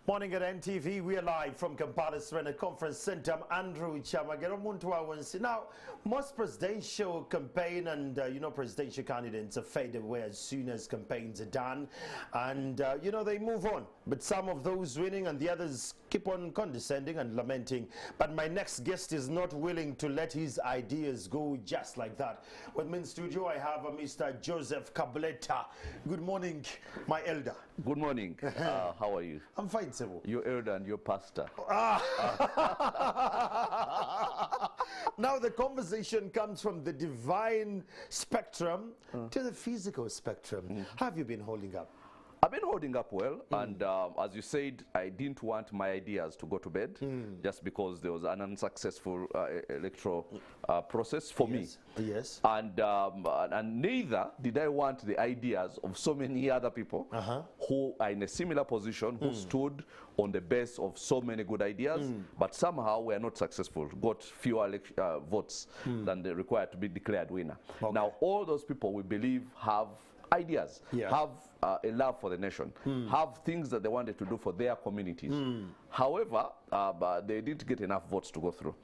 Morning at NTV. We are live from Kampala Serena Conference Center. I'm Andrew Chamagera. Now, most presidential campaign and, presidential candidates are fade away as soon as campaigns are done. And, they move on. But some of those winning and the others keep on condescending and lamenting. But my next guest is not willing to let his ideas go just like that. With me in studio, I have Mr. Joseph Kabuleta. Good morning, my elder. Good morning. How are you? I'm fine, sir. Your elder and your pastor. Now the conversation comes from the divine spectrum to the physical spectrum. How have you been holding up? I've been holding up well, and as you said, I didn't want my ideas to go to bed just because there was an unsuccessful electoral process for me. Yes. And neither did I want the ideas of so many other people who are in a similar position, who stood on the base of so many good ideas, but somehow were not successful, got fewer votes than they required to be declared winner. Okay. Now, all those people, we believe, have ideas, have a love for the nation, have things that they wanted to do for their communities. However, they didn't get enough votes to go through.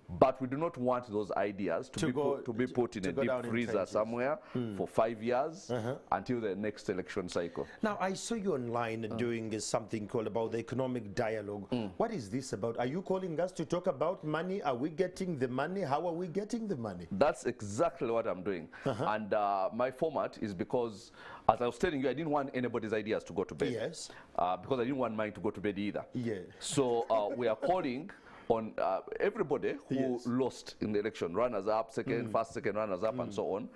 But we do not want those ideas to be put in a deep freezer somewhere for 5 years until the next election cycle. Now, I saw you online doing something called about the economic dialogue. What is this about? Are you calling us to talk about money? Are we getting the money? How are we getting the money? That's exactly what I'm doing. And my format is because, as I was telling you, I didn't want anybody's ideas to go to bed. Yes. Because I didn't want mine to go to bed either. Yeah. So we are calling on everybody who lost in the election, runners-up, first, second runners-up, and so on.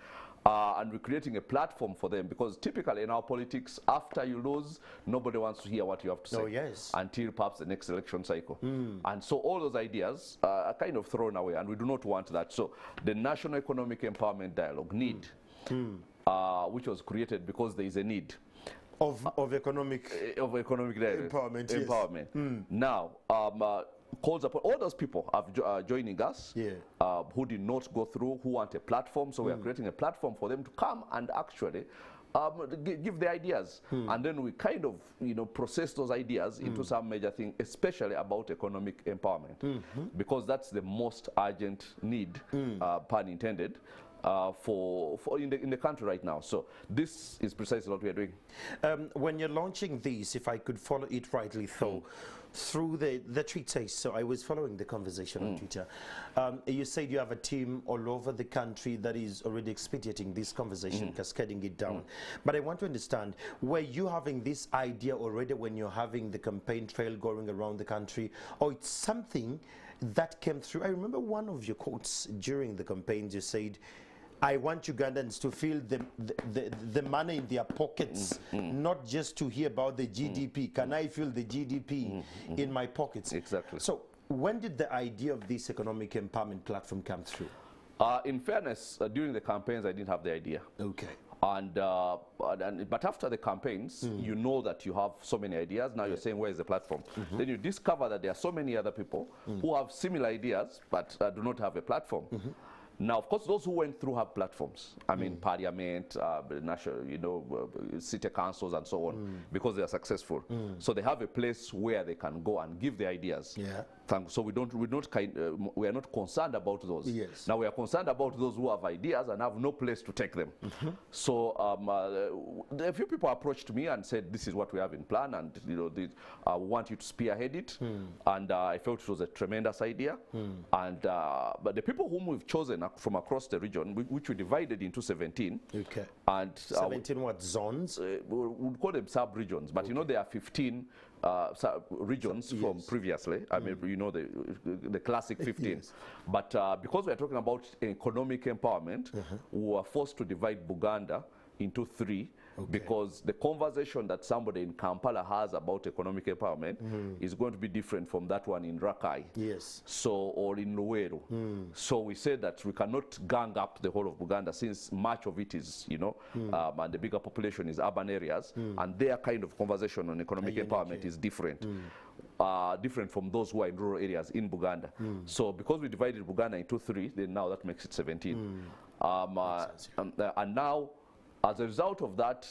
And we're creating a platform for them, because typically in our politics, after you lose, nobody wants to hear what you have to say until perhaps the next election cycle. And so all those ideas are kind of thrown away, and we do not want that. So the National Economic Empowerment Dialogue, NEED, which was created because there is a need of economic empowerment. Now, calls upon all those people joining us who did not go through, who want a platform. So we are creating a platform for them to come and actually give the ideas, and then we kind of process those ideas into some major thing, especially about economic empowerment, because that's the most urgent need, pun intended, in the country right now. So this is precisely what we are doing. When you're launching these, if I could follow it rightly through the tweets, so I was following the conversation on Twitter. You said you have a team all over the country that is already expediting this conversation, cascading it down. But I want to understand, were you having this idea already when you're having the campaign trail going around the country, or it's something that came through? I remember one of your quotes during the campaigns. You said, I want Ugandans to feel the money in their pockets, not just to hear about the GDP. Can I feel the GDP in my pockets? Exactly. So when did the idea of this economic empowerment platform come through? In fairness, during the campaigns, I didn't have the idea. Okay. But after the campaigns, you know that you have so many ideas. Now you're saying, where is the platform? Then you discover that there are so many other people who have similar ideas but do not have a platform. Now, of course, those who went through have platforms. I mean, parliament, national, city councils, and so on, because they are successful. So they have a place where they can go and give their ideas. Yeah. So we are not concerned about those. Yes. Now we are concerned about those who have ideas and have no place to take them. So a few people approached me and said, "This is what we have in plan, and I want you to spearhead it." And I felt it was a tremendous idea. And but the people whom we've chosen from across the region, which we divided into 17. Okay. And 17 what zones? We'd call them sub-regions, but there are 15 regions from previously. I mean, the classic 15. Yes. But because we are talking about economic empowerment, we were forced to divide Buganda into 3, because the conversation that somebody in Kampala has about economic empowerment is going to be different from that one in Rakai, or in Luweero. So we said that we cannot gang up the whole of Buganda, since much of it is, and the bigger population is urban areas, and their kind of conversation on economic empowerment is different. Different from those who are in rural areas in Buganda. So because we divided Buganda into 3, then now that makes it 17. And now As a result of that,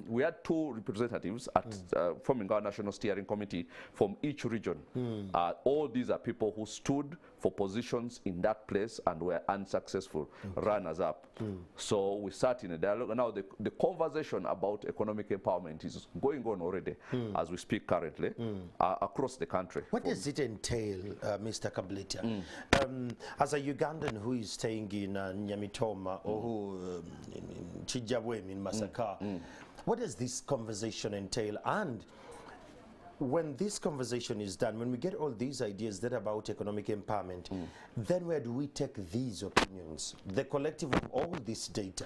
we had 2 representatives at forming our National Steering Committee from each region. All these are people who stood for positions in that place and were unsuccessful runners-up. So we sat in a dialogue, and now the conversation about economic empowerment is going on already as we speak currently across the country. What does it entail, Mr. Kableta? As a Ugandan who is staying in Nyamitoma or who in Chijabwem in Masaka, what does this conversation entail? And when this conversation is done, when we get all these ideas that about economic empowerment, then where do we take these opinions, the collective of all this data?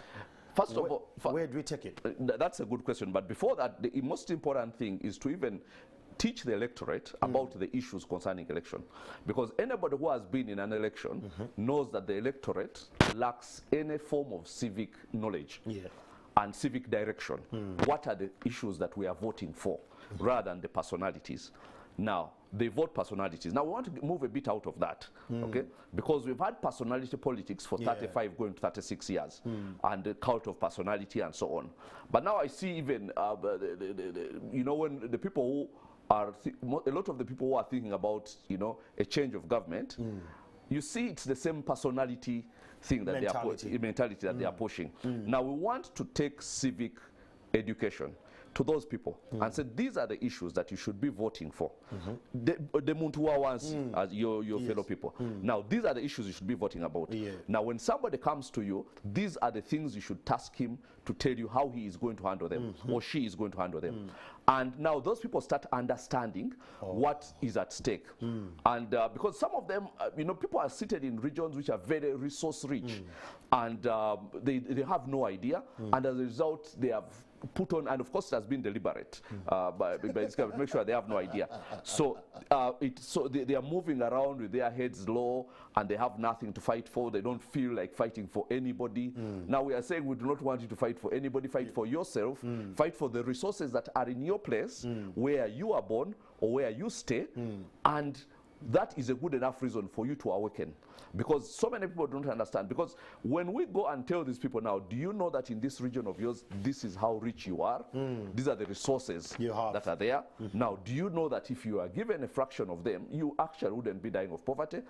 First of all, where do we take it? That's a good question. But before that, the most important thing is to even teach the electorate about the issues concerning election. Because anybody who has been in an election knows that the electorate lacks any form of civic knowledge and civic direction. What are the issues that we are voting for, rather than the personalities? Now, they vote personalities. Now, we want to move a bit out of that, okay? Because we've had personality politics for 35 going to 36 years, and the cult of personality and so on. But now I see even, you know, when the people who are, a lot of the people who are thinking about, you know, a change of government, you see it's the same personality thing that mentality that they are pushing. Now, we want to take civic education to those people and say these are the issues that you should be voting for. The Muntua ones as your fellow people. Now, these are the issues you should be voting about. Now, when somebody comes to you, these are the things you should task him to tell you how he is going to handle them or she is going to handle them. And now those people start understanding what is at stake. And because some of them, you know, people are seated in regions which are very resource rich, and they have no idea, and as a result they have put on, and of course it has been deliberate by this government, make sure they have no idea. So they are moving around with their heads low, and they have nothing to fight for. They don't feel like fighting for anybody. Now we are saying we do not want you to fight for anybody. Fight for yourself. Fight for the resources that are in your place, where you are born or where you stay, and that is a good enough reason for you to awaken. Because so many people don't understand. Because when we go and tell these people now, do you know that in this region of yours, this is how rich you are? These are the resources that are there. Now, do you know that if you are given a fraction of them, you actually wouldn't be dying of poverty?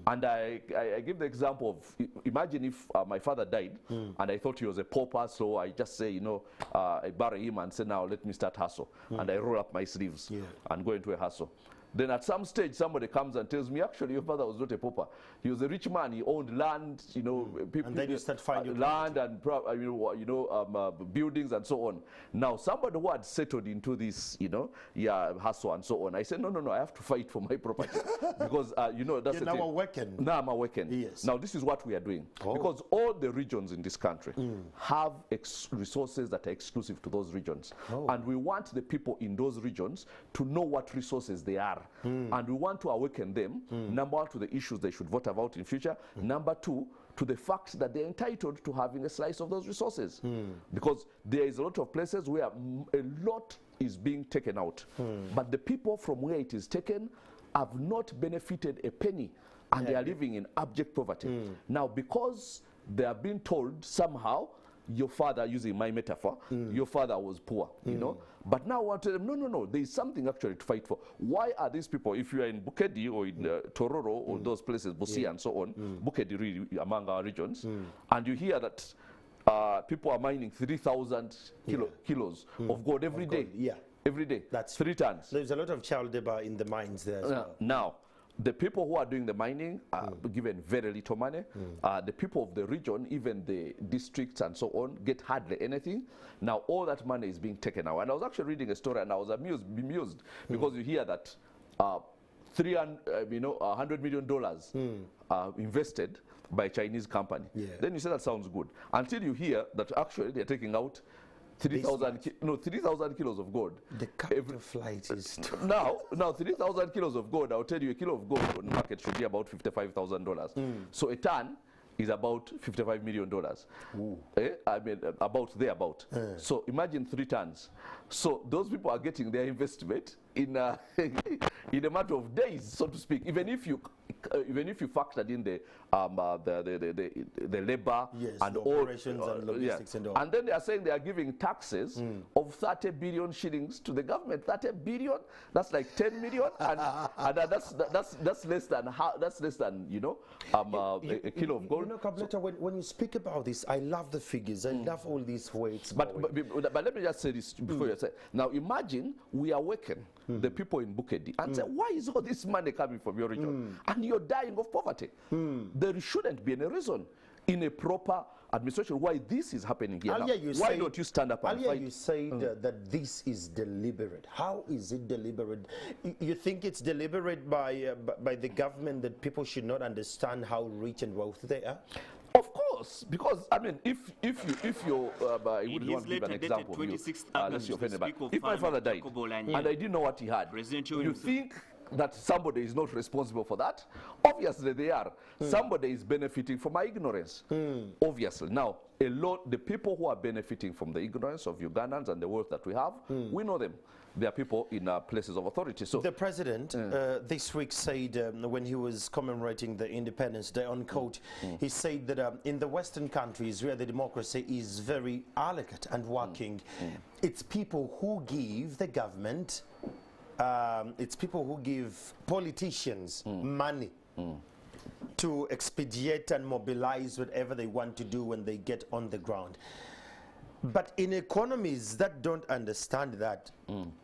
And I give the example of, imagine if my father died and I thought he was a pauper, so I just say, you know, I bury him and say, now let me start hustle. And I roll up my sleeves and go into a hustle. Then at some stage, somebody comes and tells me, actually, your father was not a pauper. He was a rich man. He owned land, you know, people, and then you start finding land and buildings and so on. Now, somebody who had settled into this, you know, hustle and so on. I said, no, I have to fight for my property because you know that's You're the now thing. awakened. Now I'm awakened. Yes. Now this is what we are doing because all the regions in this country have resources that are exclusive to those regions, and we want the people in those regions to know what resources they are. And we want to awaken them, number one, to the issues they should vote about in future, number two, to the fact that they're entitled to having a slice of those resources. Because there is a lot of places where a lot is being taken out, but the people from where it is taken have not benefited a penny, and they are living in abject poverty. Now, because they are being told somehow, your father, using my metaphor, your father was poor, you know. But now I want to tell them, no, there is something actually to fight for. Why are these people, if you are in Bukedi or in Tororo or those places, Busia and so on, Bukedi really among our regions, and you hear that people are mining 3,000 kilos of gold every day. Every day. That's 3 tons. There's a lot of child labor in the mines there as well. Now, the people who are doing the mining are given very little money. The people of the region, even the districts and so on, get hardly anything. Now all that money is being taken out. And I was actually reading a story and I was bemused because you hear that $100 million invested by a Chinese company. Then you say that sounds good. Until you hear that actually they're taking out 3,000 kilos of gold. The capital flight is now 3,000 kilos of gold. I'll tell you, a kilo of gold on the market should be about $55,000. So a ton is about $55 million. I mean, about. So imagine 3 tons. So those people are getting their investment in in a matter of days, so to speak. Even if you even if you factored in the labor and all operations and logistics and all. And then they are saying they are giving taxes of 30 billion shillings to the government. 30 billion, that's like 10 million, and that's less than a kilo of gold. You know, Kableta, when you speak about this, I love the figures. I love all these weights. But let me just say this before you say. Now imagine we awaken the people in Bukedi and say, why is all this money coming from your region? And you're dying of poverty. There shouldn't be any reason in a proper administration why this is happening here. Why don't you stand up and fight? You said that this is deliberate. How is it deliberate? You think it's deliberate by the government that people should not understand how rich and wealthy they are? Of course, because I mean, if you I wouldn't want to give an example. Unless you're offended, but if my father died and I didn't know what he had, you think that somebody is not responsible for that? Obviously they are. Somebody is benefiting from my ignorance. Obviously. Now, the people who are benefiting from the ignorance of Ugandans and the wealth that we have, we know them. They are people in places of authority. So the president this week said, when he was commemorating the Independence Day, on quote, he said that in the Western countries where the democracy is very elegant and working, it's people who give the government, it's people who give politicians money to expedite and mobilize whatever they want to do when they get on the ground. But in economies that don't understand that,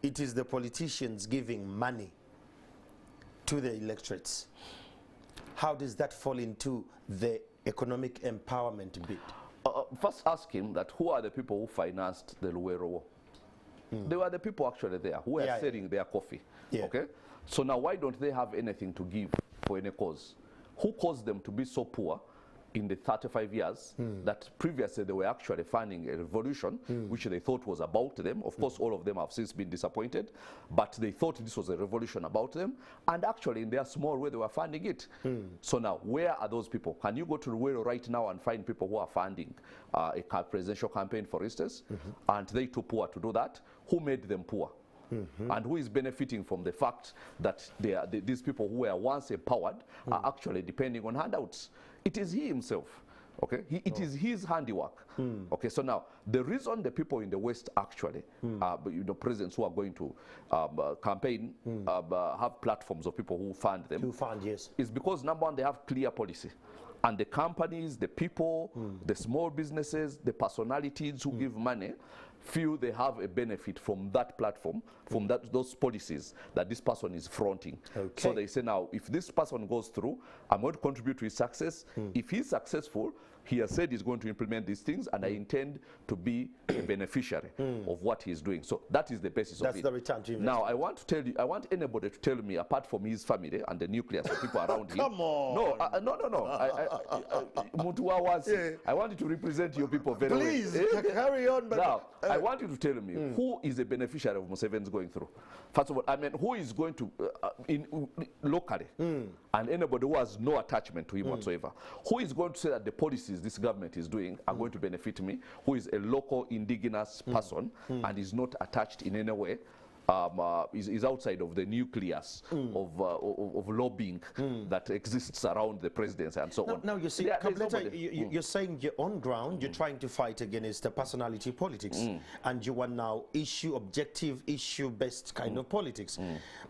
it is the politicians giving money to the electorates. How does that fall into the economic empowerment bit? First ask him that who are the people who financed the Luwero War? They were the people actually there who were selling their coffee. Okay? So now why don't they have anything to give for any cause? Who caused them to be so poor in the 35 years that previously they were actually funding a revolution which they thought was about them? Of course, all of them have since been disappointed, but they thought this was a revolution about them, and actually in their small way they were funding it. So now, where are those people? Can you go to Luwero right now and find people who are funding a presidential campaign, for instance? Aren't they too poor to do that? Who made them poor? And who is benefiting from the fact that these people who were once empowered are actually depending on handouts? It is he himself. Okay, it is his handiwork. Okay, so now the reason the people in the West actually, presidents who are going to campaign, have platforms of people who fund them, is because number one, they have clear policy. And the companies, the people, the small businesses, the personalities who give money feel they have a benefit from that platform, from those policies that this person is fronting. So they say, now, if this person goes through, I'm going to contribute to his success. If he's successful, he has said he's going to implement these things, and I intend to be a beneficiary of what he's doing. So that is the basis of it. That's the return to investment. Now, I want to tell you, I want anybody to tell me, apart from his family and the nucleus of people around him. Come on. No. I want you to represent your people very well. Please, carry on. But now, I want you to tell me who is a beneficiary of Museveni's going through. First of all, I mean, who is going to, locally, and anybody who has no attachment to him whatsoever, who is going to say that the policies this government is doing are going to benefit me, who is a local indigenous person and is not attached in any way, is outside of the nucleus of lobbying that exists around the presidency and so on. Now you see, you're saying you're on ground, you're trying to fight against the personality politics, and you want now objective, issue-based kind of politics.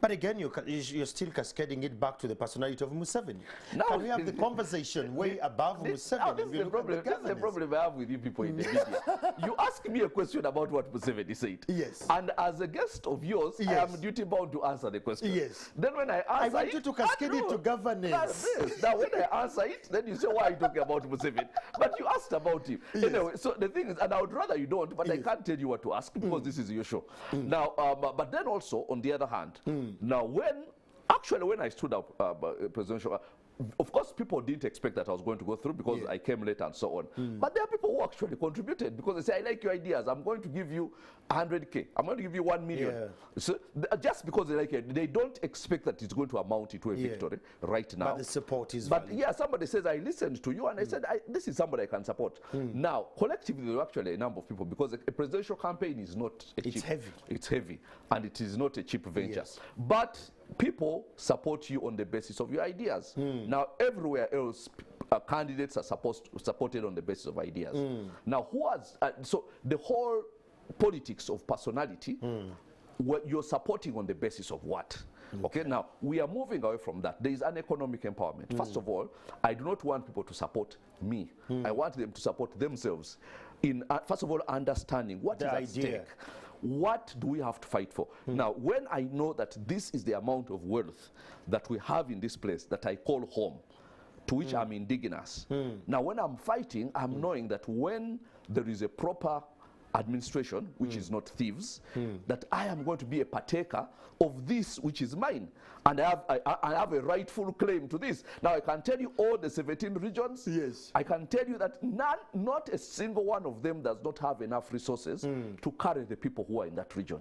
But again, you're still cascading it back to the personality of Museveni. Now, can we have the conversation way above Museveni? This is the problem I have with you people in the media. You ask me a question about what Museveni said. Yes. And as a guest of yours, I am duty bound to answer the question. Yes. Then when I answer I want you to cascade it to governance. Now when I answer it, then you say, why are you talking about Museveni? But you asked about him. Yes. Anyway, so the thing is, and I would rather you don't, but I can't tell you what to ask because this is your show. Now, but then also, on the other hand, now when I stood up presidential, of course, people didn't expect that I was going to go through because I came late and so on. But there are people who actually contributed because they say, I like your ideas. I'm going to give you 100K. I'm going to give you 1 million. So just because they like it, they don't expect that it's going to amount to a victory right now. But the support is valid. Somebody says, I listened to you and I said, this is somebody I can support. Now, collectively, there are actually a number of people because a presidential campaign is not cheap. It's heavy. It's heavy. And it is not a cheap venture. But people support you on the basis of your ideas. Now, everywhere else, candidates are supported on the basis of ideas. Now, who has, so the whole politics of personality, what you're supporting on the basis of what? Okay, now we are moving away from that. There is an economic empowerment. First of all, I do not want people to support me. I want them to support themselves in, first of all, understanding what is at stake. What do we have to fight for? Now, when I know that this is the amount of wealth that we have in this place that I call home, to which I'm indigenous. Now, when I'm fighting, I'm knowing that when there is a proper administration, which is not thieves, that I am going to be a partaker of this which is mine. And I have a rightful claim to this. Now, I can tell you all the 17 regions. Yes. I can tell you that not a single one of them does not have enough resources to carry the people who are in that region.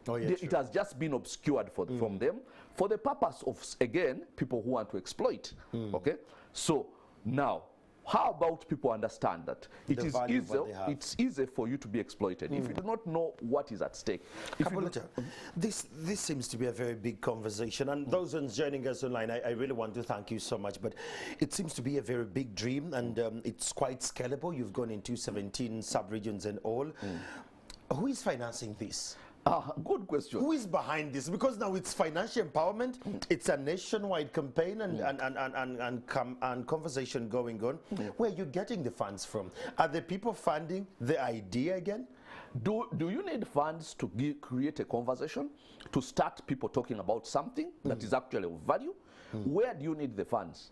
Oh, yeah, it has just been obscured from them for the purpose of, again, people who want to exploit. Okay? So, now, how about people understand that it's easy for you to be exploited if you do not know what is at stake? This seems to be a very big conversation, and those ones joining us online, I really want to thank you so much, but it seems to be a very big dream, and it's quite scalable. You've gone into 17 sub-regions and all. Who is financing this? Good question. Who is behind this? Because now it's financial empowerment. It's a nationwide campaign and conversation going on. Where are you getting the funds from? Are the people funding the idea again? Do you need funds to create a conversation, to start people talking about something that is actually of value? Where do you need the funds?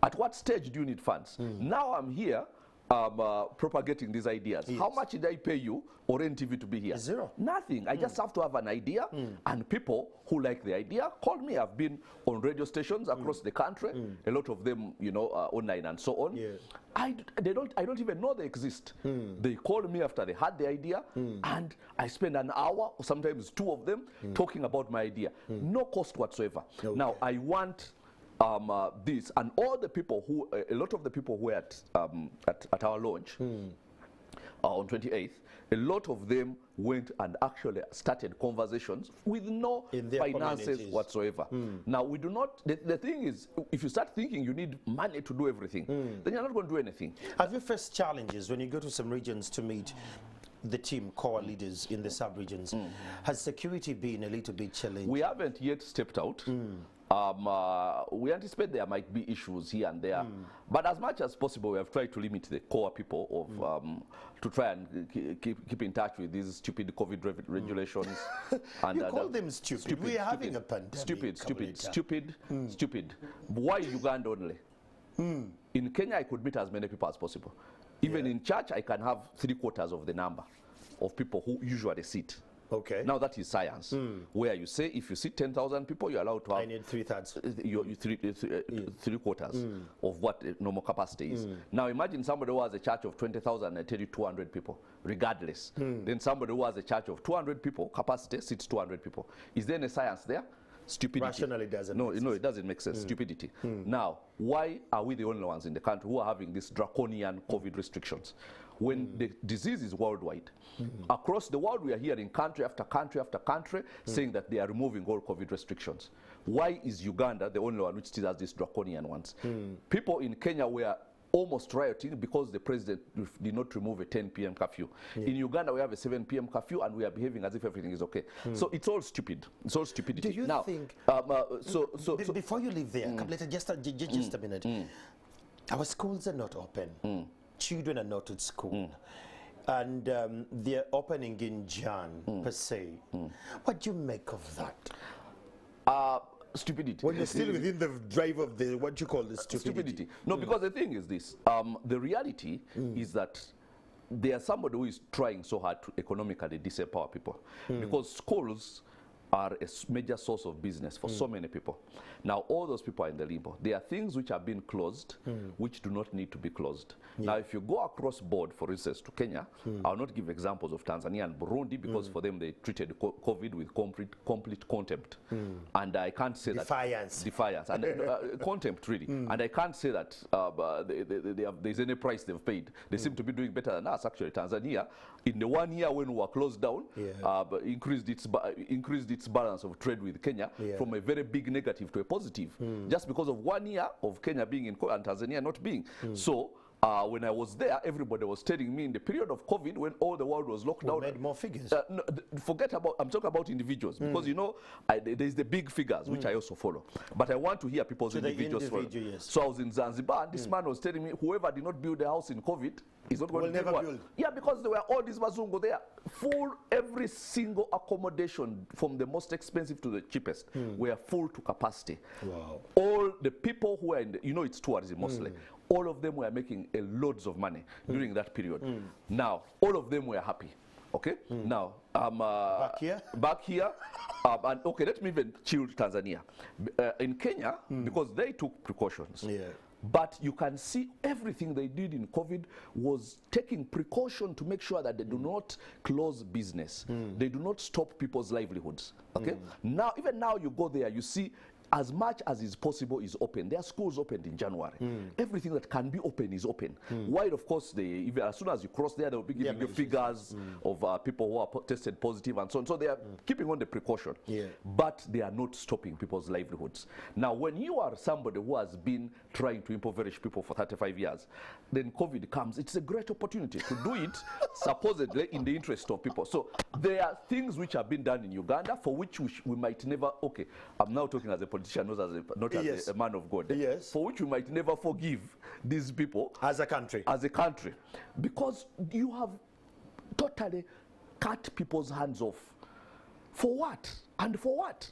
At what stage do you need funds? Now I'm here propagating these ideas. Yes. How much did I pay you or NTV to be here? Zero. Nothing. I just have to have an idea, and people who like the idea call me. I've been on radio stations across the country, a lot of them, you know, online and so on. Yes. I don't even know they exist. They call me after they had the idea, and I spend an hour or sometimes 2 of them talking about my idea. No cost whatsoever. Okay. Now, I want this, and all the people who, a lot of the people who were at our launch on 28th, a lot of them went and actually started conversations with no finances whatsoever. Now, we do not, the thing is, if you start thinking you need money to do everything, then you're not going to do anything. Have you faced challenges when you go to some regions to meet the team, core leaders in the sub-regions? Has security been a little bit challenging? We haven't yet stepped out. We anticipate there might be issues here and there, but as much as possible, we have tried to limit the core people of to try and keep in touch with these stupid COVID regulations. And you call them stupid. We are having a pandemic. Stupid. Why Uganda only? In Kenya, I could meet as many people as possible. Even in church, I can have 3/4 of the number of people who usually sit. Okay. Now that is science, where you say if you see 10,000 people, you're allowed to have. I need 3/3. Three-quarters of what the normal capacity is. Now imagine somebody who has a church of 20,000 and tell you 200 people, regardless. Then somebody who has a church of 200 people capacity sits 200 people. Is there any science there? Stupidity. Rationally doesn't. No, it doesn't make sense. Stupidity. Now, why are we the only ones in the country who are having these draconian COVID restrictions? When the disease is worldwide. Across the world, we are hearing country after country after country saying that they are removing all COVID restrictions. Why is Uganda the only one which still has these draconian ones? People in Kenya were almost rioting because the president did not remove a 10 p.m. curfew. In Uganda, we have a 7 p.m. curfew, and we are behaving as if everything is okay. So it's all stupid. It's all stupidity. Do you think? Before you leave there, just a minute. Our schools are not open. Children are not at school. And they're opening in Jan, per se. What do you make of that? Stupidity. When you're still within the drive of the, what you call the stupidity. No, because the thing is this. The reality is that there's somebody who is trying so hard to economically disempower people. Because schools are a major source of business for so many people. Now, all those people are in the limbo. There are things which have been closed, which do not need to be closed. Now, if you go across board, for instance, to Kenya, I'll not give examples of Tanzania and Burundi, because for them, they treated COVID with complete contempt. And I can't say Defiance. And contempt, really. And I can't say that there's any price they've paid. They seem to be doing better than us, actually. Tanzania, in the 1 year when we were closed down, increased its its balance of trade with Kenya from a very big negative to a positive, just because of 1 year of Kenya being in and Tanzania not being. So when I was there, everybody was telling me in the period of COVID, when all the world was locked down. Made more figures. No, forget about, I'm talking about individuals, because you know, there's the big figures, which I also follow. But I want to hear people's individuals. Yes. So I was in Zanzibar, and this man was telling me, whoever did not build a house in COVID is not going to never build build. Yeah, because there were all these Bazungu there, full, every single accommodation, from the most expensive to the cheapest, were full to capacity. Wow. All the people who are in the, you know, it's tourism mostly. All of them were making loads of money during that period. Now, all of them were happy. Okay? Now, back here, and okay, let me even chill Tanzania. In Kenya, because they took precautions. But you can see everything they did in COVID was taking precaution to make sure that they do not close business. They do not stop people's livelihoods. Okay? Now, even now you go there, you see as much as is possible is open. Their schools opened in January. Everything that can be open is open. While, of course, even as soon as you cross there, they'll be giving you figures of people who are tested positive and so on. So they are keeping on the precaution. But they are not stopping people's livelihoods. Now, when you are somebody who has been trying to impoverish people for 35 years, then COVID comes. It's a great opportunity to do it, supposedly, in the interest of people. So there are things which have been done in Uganda for which we might never, okay, I'm now talking as a politician, not as a man of God, for which we might never forgive these people as a country, because you have totally cut people's hands off. For what? And for what?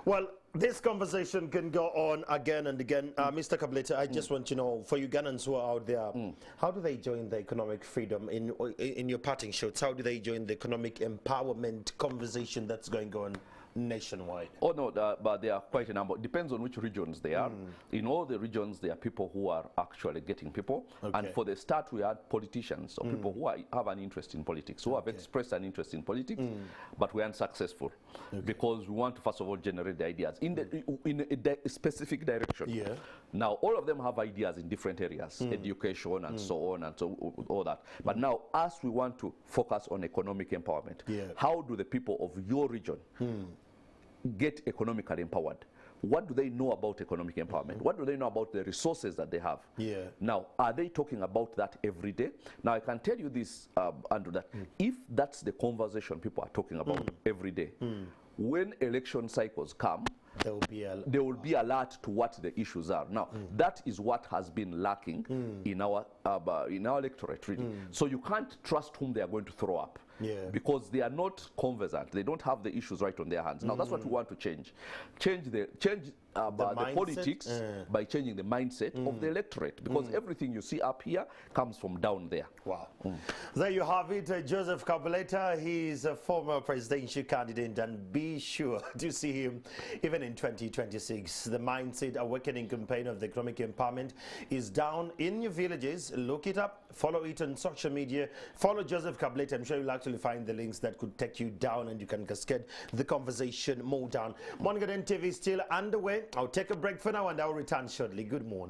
Well, this conversation can go on again and again. Mr. Kabuleta, I just want to know, for Ugandans who are out there, how do they join the economic freedom? In your parting shots, how do they join the economic empowerment conversation that's going on nationwide? Oh no, but there are quite a number. Depends on which regions they are. In all the regions, there are people who are actually getting people. And for the start, we had politicians or people who have an interest in politics, who have expressed an interest in politics, but we aren't successful because we want to first of all generate the ideas in a specific direction. Now, all of them have ideas in different areas, education and so on and so all that. But now, as we want to focus on economic empowerment, how do the people of your region get economically empowered? What do they know about economic empowerment? What do they know about the resources that they have? Now, are they talking about that every day? Now, I can tell you this, Andrew, that if that's the conversation people are talking about every day, when election cycles come, they will be alert to what the issues are. Now, that is what has been lacking in our electorate, really. So you can't trust whom they are going to throw up. Because they are not conversant. They don't have the issues right on their hands. Now, that's what we want to change. Change the politics by changing the mindset of the electorate. Because everything you see up here comes from down there. Wow. There you have it. Joseph Kabuleta, he's a former presidential candidate, and be sure to see him even in 2026. The Mindset Awakening campaign of the economic empowerment is down in your villages. Look it up. Follow it on social media. Follow Joseph Kabuleta. I'm sure you'll actually find the links that could take you down, and you can cascade the conversation more down. Mongaden TV is still underway. I'll take a break for now, and I'll return shortly. Good morning.